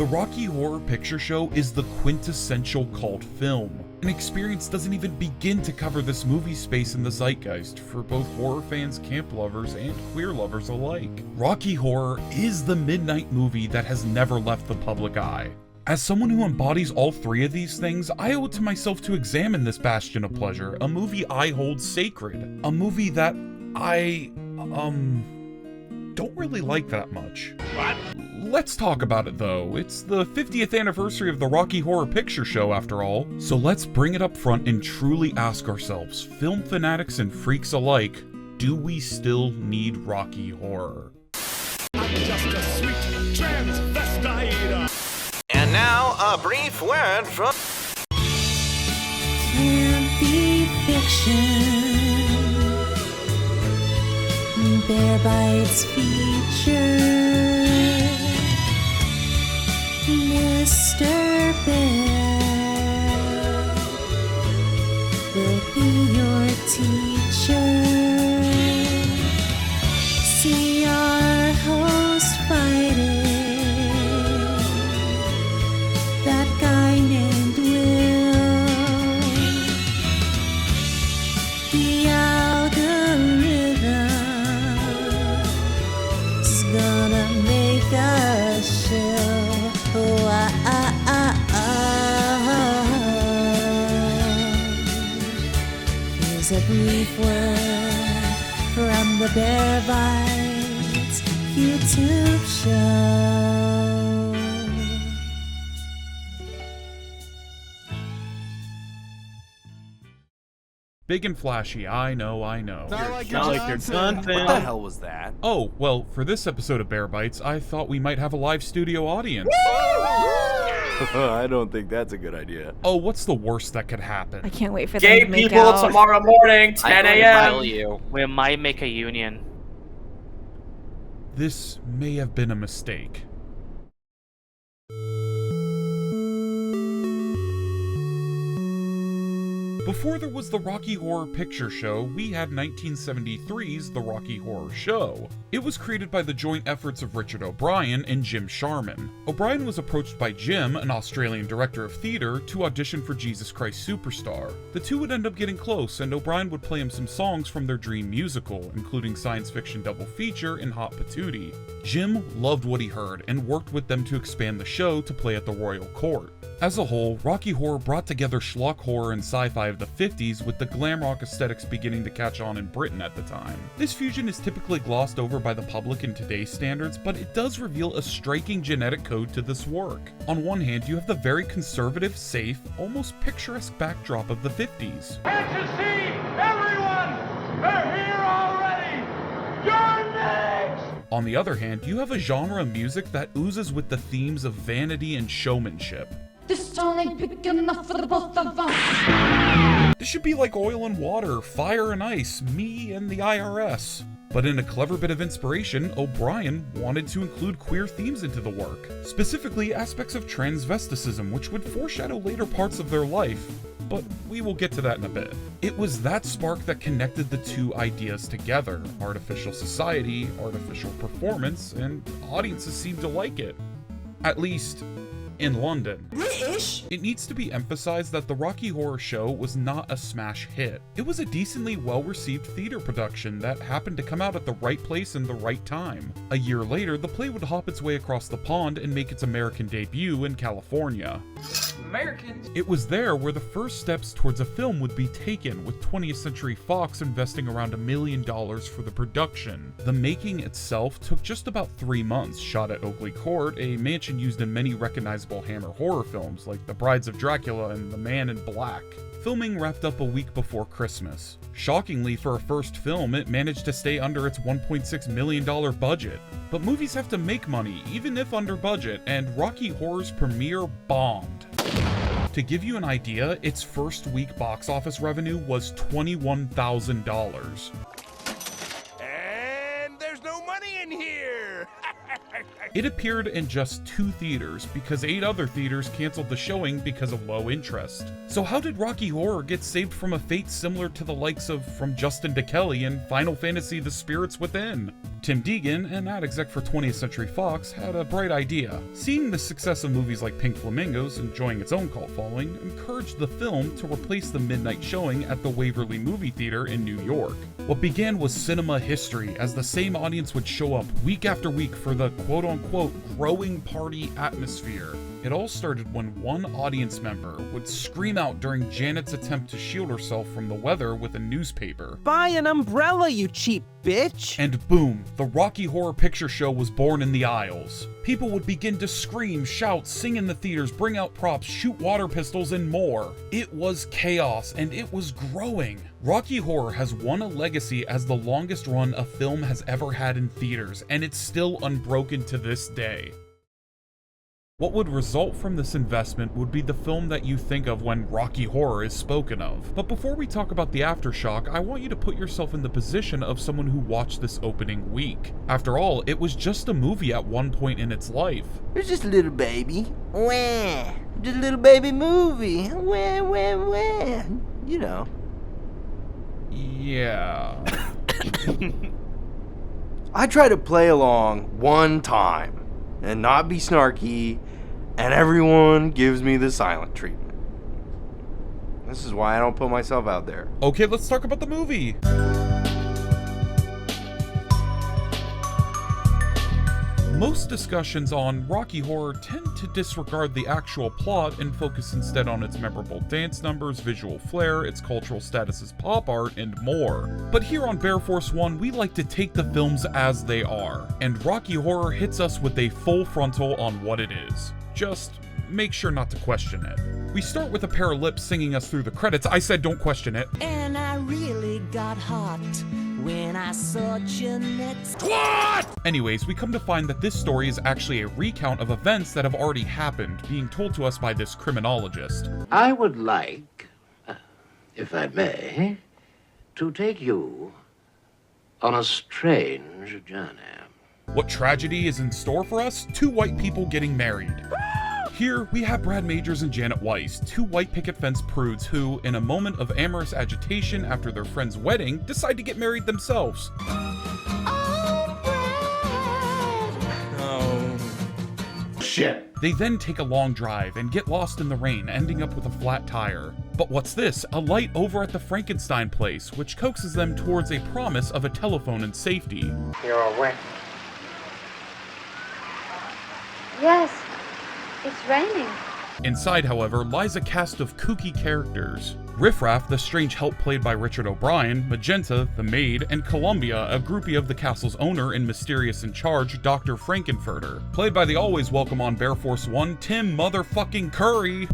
The Rocky Horror Picture Show is the quintessential cult film. An experience doesn't even begin to cover this movie space in the zeitgeist for both horror fans, camp lovers, and queer lovers alike. Rocky Horror is the midnight movie that has never left the public eye. As someone who embodies all three of these things, I owe it to myself to examine this bastion of pleasure, a movie I hold sacred. A movie that I, don't really like that much. What? Let's talk about it though. It's the 50th anniversary of the Rocky Horror Picture Show after all. So let's bring it up front and truly ask ourselves, film fanatics and freaks alike, do we still need Rocky Horror? I'm just a sweet transvestite. And now, a brief word from... Can't be fiction. Bear Bites feature. Mr. Bear will be your teacher. See our host fighting that guy named Will. The algorithm's gonna make us chill. Oh, Here's a brief word from the Bear Bites YouTube show. Big and flashy, I know. Sound like you're done. What the hell was that? Oh, well, for this episode of Bear Bites, I thought we might have a live studio audience. I don't think that's a good idea. Oh, what's the worst that could happen? I can't wait for them Gay to make people out. tomorrow morning, 10 a.m. You. We might make a union. This may have been a mistake. Before there was the Rocky Horror Picture Show, we had 1973's The Rocky Horror Show. It was created by the joint efforts of Richard O'Brien and Jim Sharman. O'Brien was approached by Jim, an Australian director of theatre, to audition for Jesus Christ Superstar. The two would end up getting close, and O'Brien would play him some songs from their dream musical, including science fiction double feature and Hot Patootie. Jim loved what he heard and worked with them to expand the show to play at the Royal Court. As a whole, Rocky Horror brought together schlock horror and sci-fi of the 50s with the glam rock aesthetics beginning to catch on in Britain at the time. This fusion is typically glossed over by the public in today's standards, but it does reveal a striking genetic code to this work. On one hand, you have the very conservative, safe, almost picturesque backdrop of the 50s. Can't you see? Everyone! They're here already! You're next! On the other hand, you have a genre of music that oozes with the themes of vanity and showmanship. This town ain't big enough for the both of us. This should be like Oil and Water, Fire and Ice, Me and the IRS. But in a clever bit of inspiration, O'Brien wanted to include queer themes into the work, specifically aspects of transvesticism, which would foreshadow later parts of their life. But we will get to that in a bit. It was that spark that connected the two ideas together: artificial society, artificial performance, and audiences seemed to like it. At least, in London. British? It needs to be emphasized that the Rocky Horror Show was not a smash hit. It was a decently well-received theater production that happened to come out at the right place and the right time. A year later, the play would hop its way across the pond and make its American debut in California. Americans. It was there where the first steps towards a film would be taken, with 20th Century Fox investing around $1 million for the production. The making itself took just about 3 months, shot at Oakley Court, a mansion used in many recognizable Hammer horror films like The Brides of Dracula and The Man in Black. Filming wrapped up a week before Christmas. Shockingly, for a first film, it managed to stay under its $1.6 million budget. But movies have to make money, even if under budget, and Rocky Horror's premiere bombed. To give you an idea, its first week box office revenue was $21,000. And there's no money in here! It appeared in just 2 theaters because 8 other theaters canceled the showing because of low interest. So how did Rocky Horror get saved from a fate similar to the likes of From Justin to Kelly and Final Fantasy The Spirits Within? Tim Deegan, an ad exec for 20th Century Fox, had a bright idea. Seeing the success of movies like Pink Flamingos enjoying its own cult following, encouraged the film to replace the midnight showing at the Waverly Movie Theater in New York. What began was cinema history, as the same audience would show up week after week for the quote-unquote growing party atmosphere. It all started when one audience member would scream out during Janet's attempt to shield herself from the weather with a newspaper. Buy an umbrella, you cheap bitch! And boom, the Rocky Horror Picture Show was born in the aisles. People would begin to scream, shout, sing in the theaters, bring out props, shoot water pistols, and more. It was chaos, and it was growing. Rocky Horror has won a legacy as the longest run a film has ever had in theaters, and it's still unbroken to this day. What would result from this investment would be the film that you think of when Rocky Horror is spoken of. But before we talk about the aftershock, I want you to put yourself in the position of someone who watched this opening week. After all, it was just a movie at one point in its life. It's just a little baby. Wah. Just a little baby movie. Wah, wah, wah. You know. Yeah. I try to play along one time and not be snarky, and everyone gives me the silent treatment. This is why I don't put myself out there. Okay, let's talk about the movie. Most discussions on Rocky Horror tend to disregard the actual plot and focus instead on its memorable dance numbers, visual flair, its cultural status as pop art, and more. But here on Bear Force 1, we like to take the films as they are, and Rocky Horror hits us with a full frontal on what it is. Just make sure not to question it. We start with a pair of lips singing us through the credits. I said don't question it. And I really got hot when I saw Jeanette. What? Anyways, we come to find that this story is actually a recount of events that have already happened, being told to us by this criminologist. I would like, if I may, to take you on a strange journey. What tragedy is in store for us? 2 white people getting married. Here, we have Brad Majors and Janet Weiss, 2 white picket fence prudes who, in a moment of amorous agitation after their friend's wedding, decide to get married themselves. Oh, shit. They then take a long drive and get lost in the rain, ending up with a flat tire. But what's this? A light over at the Frankenstein place, which coaxes them towards a promise of a telephone and safety. You're awake. Yes, it's raining. Inside, however, lies a cast of kooky characters. Riffraff, the strange help played by Richard O'Brien, Magenta, the maid, and Columbia, a groupie of the castle's owner and mysterious in charge, Dr. Frankenfurter, played by the always welcome on Bear Force 1, Tim motherfucking Curry.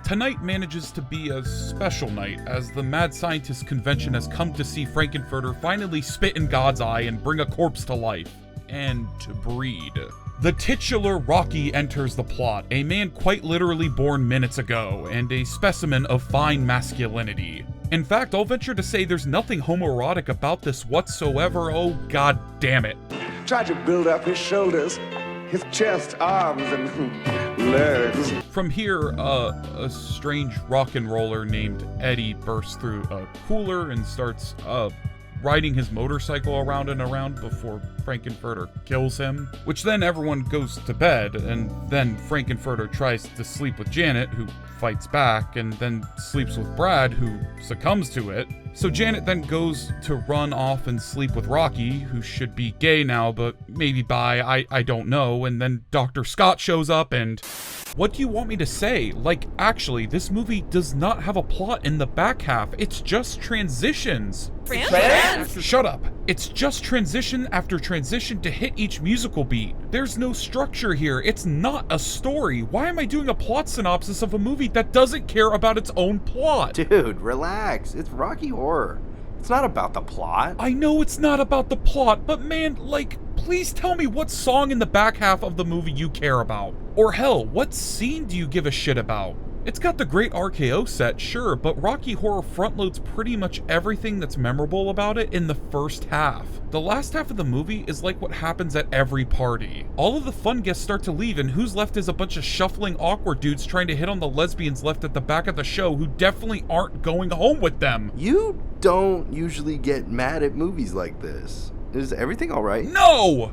Tonight manages to be a special night, as the Mad Scientist Convention has come to see Frankenfurter finally spit in God's eye and bring a corpse to life. And to breed. The titular Rocky enters the plot, a man quite literally born minutes ago, and a specimen of fine masculinity. In fact, I'll venture to say there's nothing homoerotic about this whatsoever, oh god damn it. Try to build up his shoulders, his chest, arms, and legs. From here, a strange rock and roller named Eddie bursts through a cooler and starts, riding his motorcycle around and around before Frankenfurter kills him, which then everyone goes to bed, and then Frankenfurter tries to sleep with Janet, who fights back, and then sleeps with Brad, who succumbs to it. So Janet then goes to run off and sleep with Rocky, who should be gay now, but maybe bi, I don't know, and then Dr. Scott shows up and... What do you want me to say? Like, actually, this movie does not have a plot in the back half. It's just transitions. Shut up. It's just transition after transition to hit each musical beat. There's no structure here. It's not a story. Why am I doing a plot synopsis of a movie that doesn't care about its own plot? Dude, relax. It's Rocky Horror. It's not about the plot. I know it's not about the plot, but man, like, please tell me what song in the back half of the movie you care about. Or hell, what scene do you give a shit about? It's got the great RKO set, sure, but Rocky Horror front-loads pretty much everything that's memorable about it in the first half. The last half of the movie is like what happens at every party. All of the fun guests start to leave, and who's left is a bunch of shuffling awkward dudes trying to hit on the lesbians left at the back of the show who definitely aren't going home with them. You don't usually get mad at movies like this. Is everything alright? No!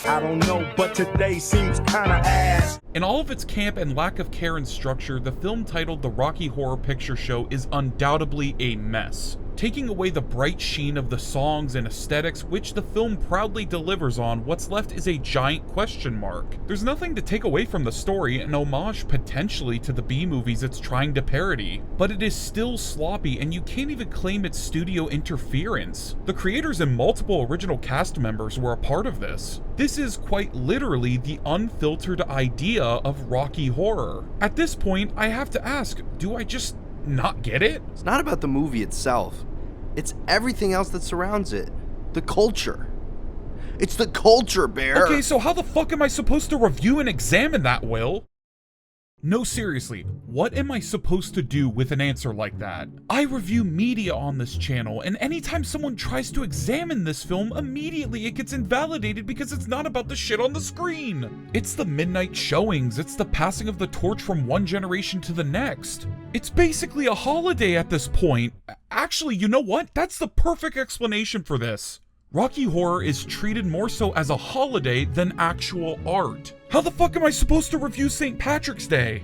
I don't know, but today seems kinda ass. In all of its camp and lack of care and structure, the film titled The Rocky Horror Picture Show is undoubtedly a mess. Taking away the bright sheen of the songs and aesthetics, which the film proudly delivers on, what's left is a giant question mark. There's nothing to take away from the story, an homage potentially to the B-movies it's trying to parody, but it is still sloppy and you can't even claim it's studio interference. The creators and multiple original cast members were a part of this. This is quite literally the unfiltered idea of Rocky Horror. At this point, I have to ask, do I just not get it? It's not about the movie itself. It's everything else that surrounds it. The culture. It's the culture, Bear! Okay, so how the fuck am I supposed to review and examine that, Will? No, seriously, what am I supposed to do with an answer like that? I review media on this channel, and anytime someone tries to examine this film, immediately it gets invalidated because it's not about the shit on the screen. It's the midnight showings, it's the passing of the torch from one generation to the next. It's basically a holiday at this point. Actually, you know what? That's the perfect explanation for this. Rocky Horror is treated more so as a holiday than actual art. How the fuck am I supposed to review St. Patrick's Day?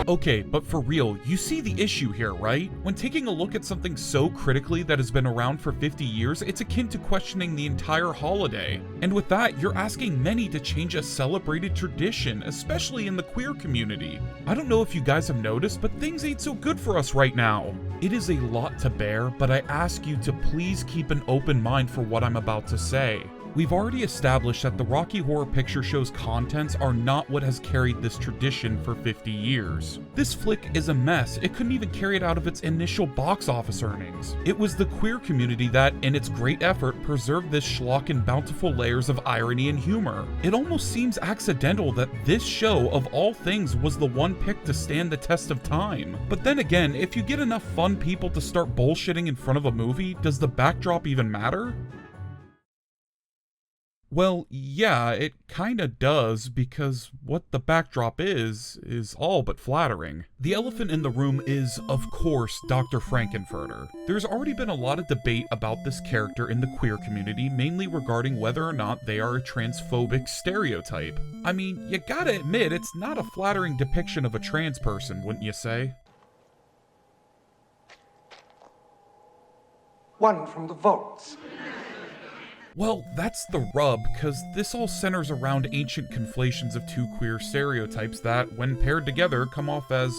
Okay, but for real, you see the issue here, right? When taking a look at something so critically that has been around for 50 years, it's akin to questioning the entire holiday. And with that, you're asking many to change a celebrated tradition, especially in the queer community. I don't know if you guys have noticed, but things ain't so good for us right now. It is a lot to bear, but I ask you to please keep an open mind for what I'm about to say. We've already established that the Rocky Horror Picture Show's contents are not what has carried this tradition for 50 years. This flick is a mess. It couldn't even carry it out of its initial box office earnings. It was the queer community that, in its great effort, preserved this schlock in bountiful layers of irony and humor. It almost seems accidental that this show, of all things, was the one picked to stand the test of time. But then again, if you get enough fun people to start bullshitting in front of a movie, does the backdrop even matter? Well, yeah, it kinda does, because what the backdrop is all but flattering. The elephant in the room is, of course, Dr. Frankenfurter. There's already been a lot of debate about this character in the queer community, mainly regarding whether or not they are a transphobic stereotype. I mean, you gotta admit, it's not a flattering depiction of a trans person, wouldn't you say? One from the vaults. Well, that's the rub, because this all centers around ancient conflations of two queer stereotypes that, when paired together, come off as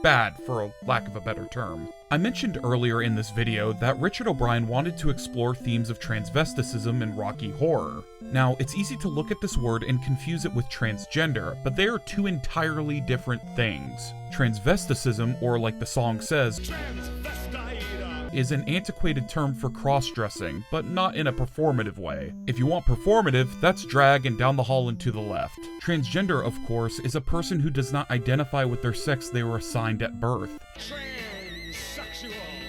bad, for a lack of a better term. I mentioned earlier in this video that Richard O'Brien wanted to explore themes of transvesticism in Rocky Horror. Now, it's easy to look at this word and confuse it with transgender, but they are two entirely different things. Transvesticism, or like the song says, is an antiquated term for cross-dressing, but not in a performative way. If you want performative, that's drag and down the hall and to the left. Transgender, of course, is a person who does not identify with their sex they were assigned at birth.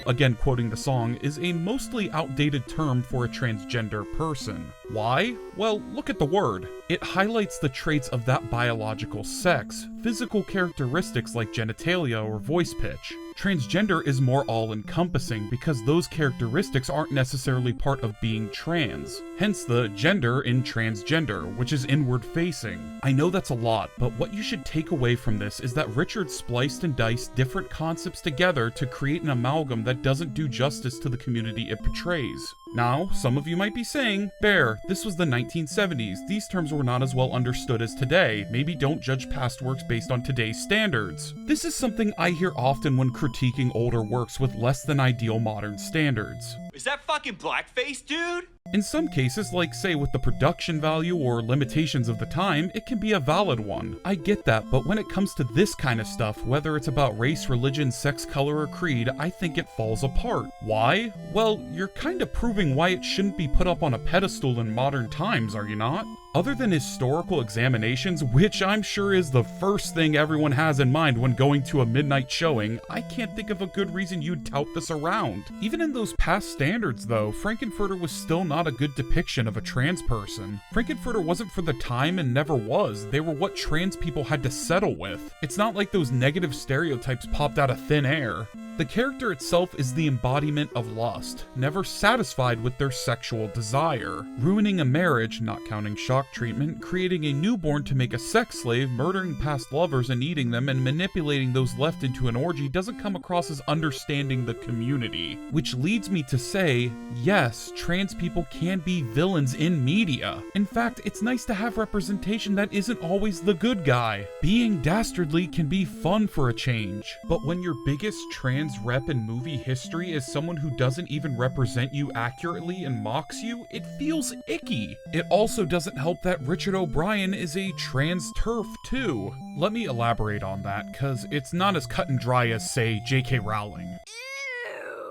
Again, quoting the song, is a mostly outdated term for a transgender person. Why? Well, look at the word. It highlights the traits of that biological sex, physical characteristics like genitalia or voice pitch. Transgender is more all-encompassing because those characteristics aren't necessarily part of being trans, hence the gender in transgender, which is inward-facing. I know that's a lot, but what you should take away from this is that Richard spliced and diced different concepts together to create an amalgam that doesn't do justice to the community it portrays. Now, some of you might be saying, Bear, this was the 1970s, these terms were not as well understood as today, maybe don't judge past works based on today's standards. This is something I hear often when critiquing older works with less than ideal modern standards. Is that fucking blackface, dude? In some cases, like say with the production value or limitations of the time, it can be a valid one. I get that, but when it comes to this kind of stuff, whether it's about race, religion, sex, color, or creed, I think it falls apart. Why? Well, you're kind of proving why it shouldn't be put up on a pedestal in modern times, are you not? Other than historical examinations, which I'm sure is the first thing everyone has in mind when going to a midnight showing, I can't think of a good reason you'd tout this around. Even in those past standards though, Frankenfurter was still not a good depiction of a trans person. Frankenfurter wasn't for the time and never was. They were what trans people had to settle with. It's not like those negative stereotypes popped out of thin air. The character itself is the embodiment of lust, never satisfied with their sexual desire, ruining a marriage, not counting shock treatment, creating a newborn to make a sex slave, murdering past lovers and eating them, and manipulating those left into an orgy doesn't come across as understanding the community. Which leads me to say, yes, trans people can be villains in media. In fact, it's nice to have representation that isn't always the good guy. Being dastardly can be fun for a change, but when your biggest trans rep in movie history is someone who doesn't even represent you accurately and mocks you, it feels icky. It also doesn't help that Richard O'Brien is a trans TERF too. Let me elaborate on that, cause it's not as cut and dry as, say, J.K. Rowling.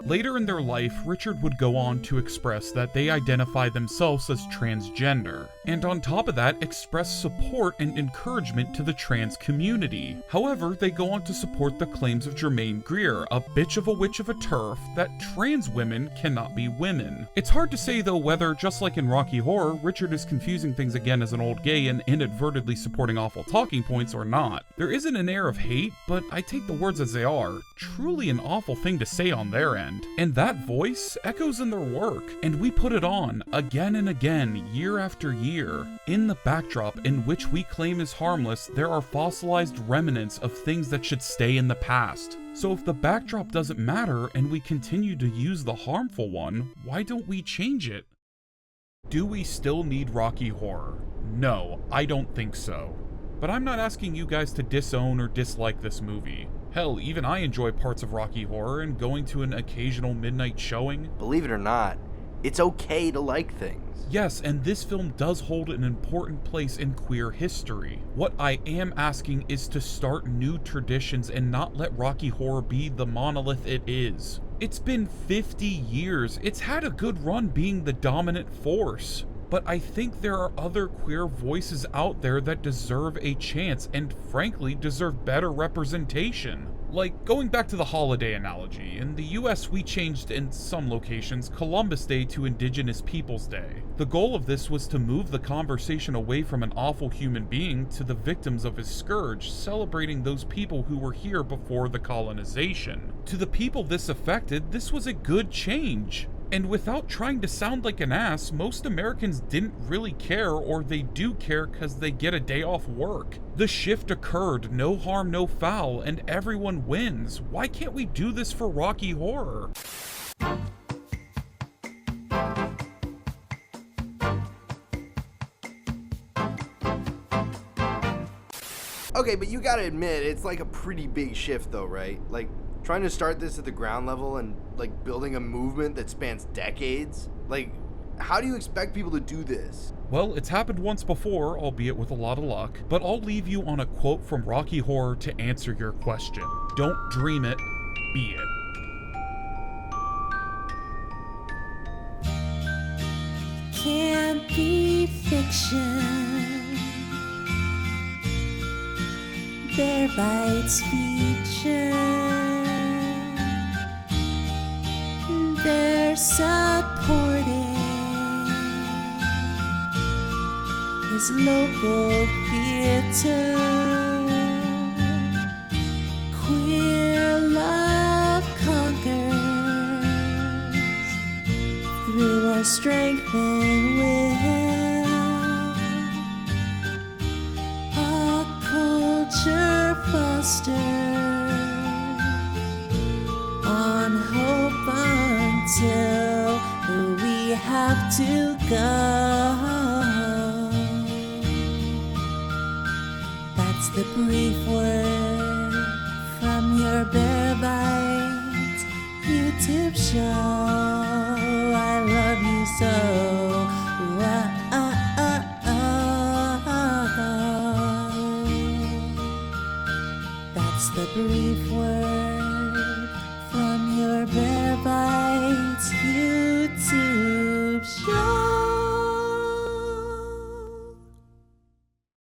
Later in their life, Richard would go on to express that they identify themselves as transgender, and on top of that, express support and encouragement to the trans community. However, they go on to support the claims of Germaine Greer, a bitch of a witch of a TERF, that trans women cannot be women. It's hard to say though whether, just like in Rocky Horror, Richard is confusing things again as an old gay and inadvertently supporting awful talking points or not. There isn't an air of hate, but I take the words as they are. Truly an awful thing to say on their end. And that voice echoes in their work, and we put it on again and again, year after year. In the backdrop in which we claim is harmless, there are fossilized remnants of things that should stay in the past. So if the backdrop doesn't matter and we continue to use the harmful one, why don't we change it? Do we still need Rocky Horror? No, I don't think so. But I'm not asking you guys to disown or dislike this movie. Hell, even I enjoy parts of Rocky Horror and going to an occasional midnight showing. Believe it or not, it's okay to like things. Yes, and this film does hold an important place in queer history. What I am asking is to start new traditions and not let Rocky Horror be the monolith it is. It's been 50 years. It's had a good run being the dominant force. But I think there are other queer voices out there that deserve a chance and frankly deserve better representation. Like, going back to the holiday analogy, in the US we changed, in some locations, Columbus Day to Indigenous Peoples Day. The goal of this was to move the conversation away from an awful human being to the victims of his scourge, celebrating those people who were here before the colonization. To the people this affected, this was a good change. And without trying to sound like an ass, most Americans didn't really care, or they do care because they get a day off work. The shift occurred, no harm, no foul, and everyone wins. Why can't we do this for Rocky Horror? Okay, but you gotta admit, it's like a pretty big shift though, right? Like, trying to start this at the ground level and like building a movement that spans decades? Like, how do you expect people to do this? Well, it's happened once before, albeit with a lot of luck, but I'll leave you on a quote from Rocky Horror to answer your question. Don't dream it, be it. Can't be fiction. Their bites feature. They're supporting his local theater. Queer love conquers through our strength and will. Our culture fosters on hope until we have to go. That's the brief word from your Bear Bites YouTube show. I love you so. That's the brief word